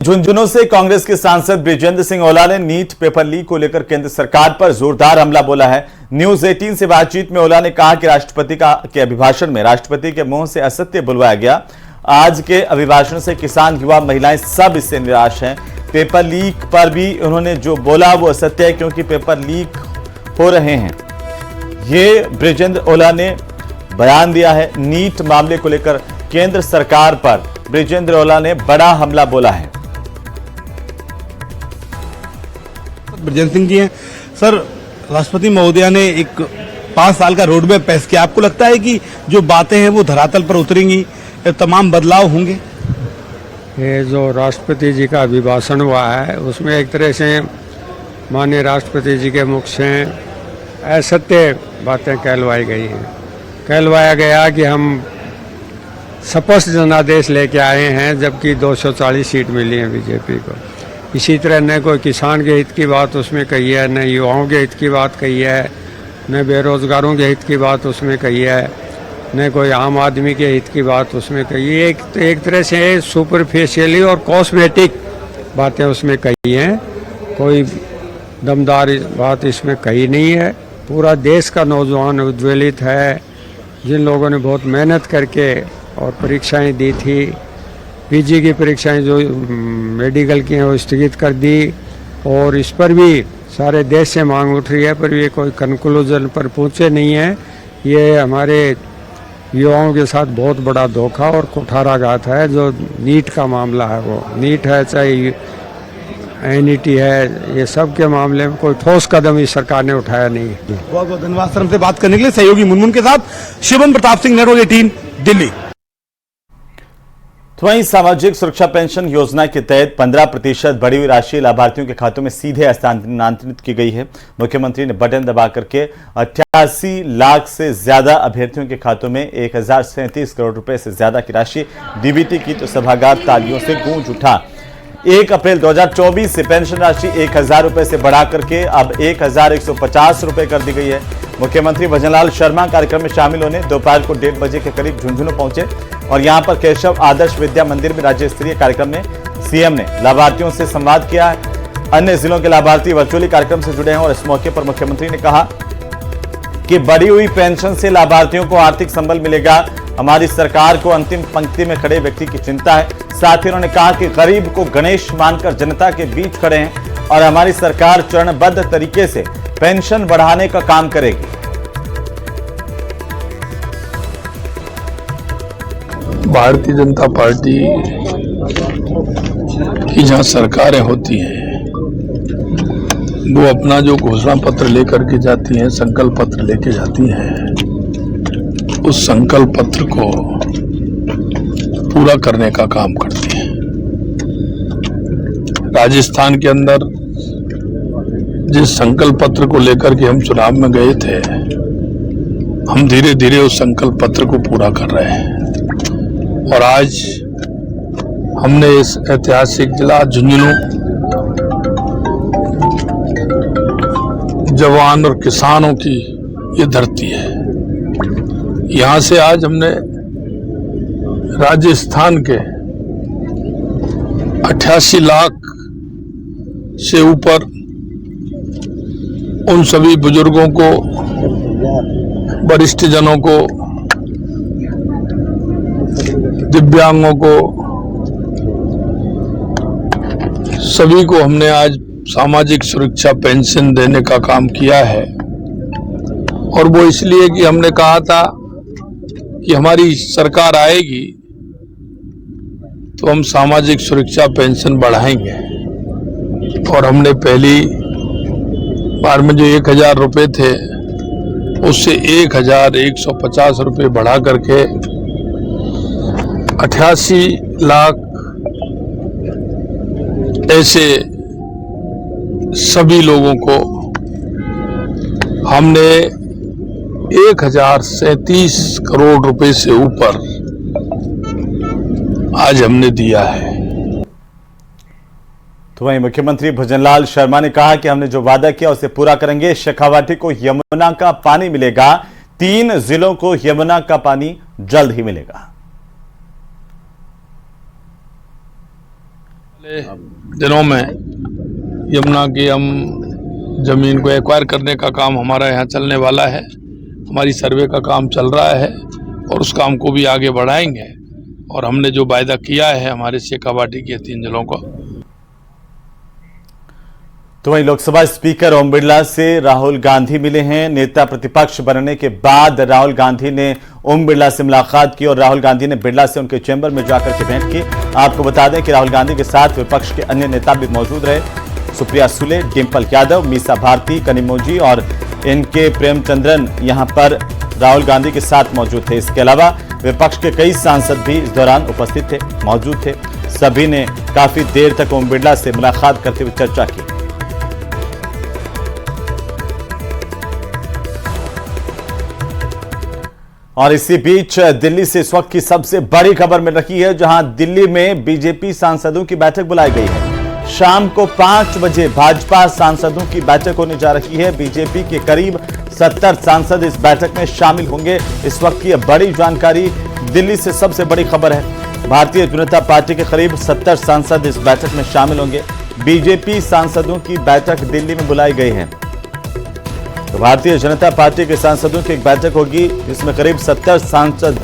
झुंझुनू से कांग्रेस के सांसद बृजेंद्र सिंह ओला ने नीट पेपर लीक को लेकर केंद्र सरकार पर जोरदार हमला बोला है। न्यूज 18 से बातचीत में ओला ने कहा कि राष्ट्रपति के अभिभाषण में राष्ट्रपति के मुंह से असत्य बुलवाया गया। आज के अभिभाषण से किसान, युवा, महिलाएं सब इससे निराश हैं। पेपर लीक पर भी उन्होंने जो बोला वो असत्य है, क्योंकि पेपर लीक हो रहे हैं। ये बृजेंद्र ओला ने बयान दिया है। नीट मामले को लेकर केंद्र सरकार पर बृजेंद्र ओला ने बड़ा हमला बोला है। बृजेंद्र सिंह जी हैं। सर, राष्ट्रपति महोदया ने एक 5 साल का रोड मैप पेश किया। आपको लगता है कि जो बातें हैं वो धरातल पर उतरेंगी, तमाम बदलाव होंगे? ये जो राष्ट्रपति जी का अभिभाषण हुआ है उसमें एक तरह से माननीय राष्ट्रपति जी के मुख से असत्य बातें कहलवाई गई हैं। कहलवाया गया कि हम स्पष्ट जनादेश लेके आए हैं, जबकि 240 सीट मिली है बीजेपी को। इसी तरह न कोई किसान के हित की बात उसमें कही है, न युवाओं के हित की बात कही है, न बेरोजगारों के हित की बात उसमें कही है, न कोई आम आदमी के हित की बात उसमें कही है। एक तरह से सुपरफिशियली और कॉस्मेटिक बातें उसमें कही हैं। कोई दमदार बात इसमें कही नहीं है। पूरा देश का नौजवान उद्वेलित है, जिन लोगों ने बहुत मेहनत करके और परीक्षाएं दी थी। पीजी की परीक्षाएं जो मेडिकल की हैं वो स्थगित कर दी, और इस पर भी सारे देश से मांग उठ रही है, पर ये कोई कंक्लूजन पर पहुंचे नहीं है। ये हमारे युवाओं के साथ बहुत बड़ा धोखा और कुठाराघात है। जो नीट का मामला है, वो नीट है चाहे एनईटी है, ये सब के मामले में कोई ठोस कदम इस सरकार ने उठाया नहीं है। बहुत बहुत धन्यवाद सर, हमसे बात करने के लिए। सहयोगी मुनमुन के साथ शिवम प्रताप सिंह, नेटवर्क 18 दिल्ली। तो वहीं सामाजिक सुरक्षा पेंशन योजना के तहत 15% बढ़ी हुई राशि लाभार्थियों के खातों में सीधे हस्तांतरित की गई है। मुख्यमंत्री ने बटन दबा करके 88 लाख से ज्यादा अभ्यर्थियों के खातों में 1037 करोड़ रुपए से ज्यादा की राशि डीबीटी की, तो सभागार तालियों से गूंज उठा। 1 अप्रैल 2024 से पेंशन राशि 1000 रुपए से बढ़ा करके अब 1150 रुपए कर दी गई है। मुख्यमंत्री भजनलाल शर्मा कार्यक्रम में शामिल होने दोपहर को 1:30 बजे के करीब झुंझुनू पहुंचे, और यहां पर केशव आदर्श विद्या मंदिर में राज्य स्तरीय कार्यक्रम में सीएम ने लाभार्थियों से संवाद किया है। अन्य जिलों के लाभार्थी वर्चुअली कार्यक्रम से जुड़े हैं, और इस मौके पर मुख्यमंत्री ने कहा कि बढ़ी हुई पेंशन से लाभार्थियों को आर्थिक संबल मिलेगा। हमारी सरकार को अंतिम पंक्ति में खड़े व्यक्ति की चिंता है। साथ ही उन्होंने कहा कि गरीब को गणेश मानकर जनता के बीच खड़े हैं, और हमारी सरकार चरणबद्ध तरीके से पेंशन बढ़ाने का काम करेगी। भारतीय जनता पार्टी की जहां सरकारें होती हैं, वो अपना जो घोषणा पत्र लेकर के जाती हैं, संकल्प पत्र लेके जाती हैं, उस संकल्प पत्र को पूरा करने का काम करती हैं। राजस्थान के अंदर जिस संकल्प पत्र को लेकर के हम चुनाव में गए थे, हम धीरे धीरे उस संकल्प पत्र को पूरा कर रहे हैं। और आज हमने इस ऐतिहासिक जिला झुंझुनू जवान और किसानों की ये धरती है, यहां से आज हमने राजस्थान के 88 लाख से ऊपर उन सभी बुजुर्गों को, वरिष्ठ जनों को, दिव्यांगों को, सभी को हमने आज सामाजिक सुरक्षा पेंशन देने का काम किया है। और वो इसलिए कि हमने कहा था कि हमारी सरकार आएगी तो हम सामाजिक सुरक्षा पेंशन बढ़ाएंगे। और हमने पहली बार में जो 1000 रुपए थे उससे 1150 रुपए बढ़ा करके 88 लाख ऐसे सभी लोगों को हमने 1037 करोड़ रुपए से ऊपर आज हमने दिया है। तो वहीं मुख्यमंत्री भजनलाल शर्मा ने कहा कि हमने जो वादा किया उसे पूरा करेंगे। शेखावाटी को यमुना का पानी मिलेगा, 3 जिलों को यमुना का पानी जल्द ही मिलेगा। दिनों में यमुना की हम जमीन को एक्वायर करने का काम हमारा यहाँ चलने वाला है। हमारी सर्वे का काम चल रहा है और उस काम को भी आगे बढ़ाएंगे। और हमने जो वायदा किया है हमारे शेखावाटी के 3 जिलों को। तो वहीं लोकसभा स्पीकर ओम बिरला से राहुल गांधी मिले हैं। नेता प्रतिपक्ष बनने के बाद राहुल गांधी ने ओम बिरला से मुलाकात की और राहुल गांधी ने बिरला से उनके चैम्बर में जाकर के भेंट की। आपको बता दें कि राहुल गांधी के साथ विपक्ष के अन्य नेता भी मौजूद रहे। सुप्रिया सुले, डिंपल यादव, मीसा भारती, कनिमोझी और इनके प्रेमचंद्रन यहां पर राहुल गांधी के साथ मौजूद थे। इसके अलावा विपक्ष के कई सांसद भी इस दौरान उपस्थित थे, मौजूद थे। सभी ने काफी देर तक ओम बिरला से मुलाकात करते हुए चर्चा की। और इसी बीच दिल्ली से इस वक्त की सबसे बड़ी खबर मिल रही है, जहां दिल्ली में बीजेपी सांसदों की बैठक बुलाई गई है। शाम को 5 बजे भाजपा सांसदों की बैठक होने जा रही है। बीजेपी के करीब 70 सांसद इस बैठक में शामिल होंगे। इस वक्त की बड़ी जानकारी, दिल्ली से सबसे बड़ी खबर है। भारतीय जनता पार्टी के करीब 70 सांसद इस बैठक में शामिल होंगे। बीजेपी सांसदों की बैठक दिल्ली में बुलाई गई है। तो भारतीय जनता पार्टी के सांसदों की एक बैठक होगी जिसमें करीब 70 सांसद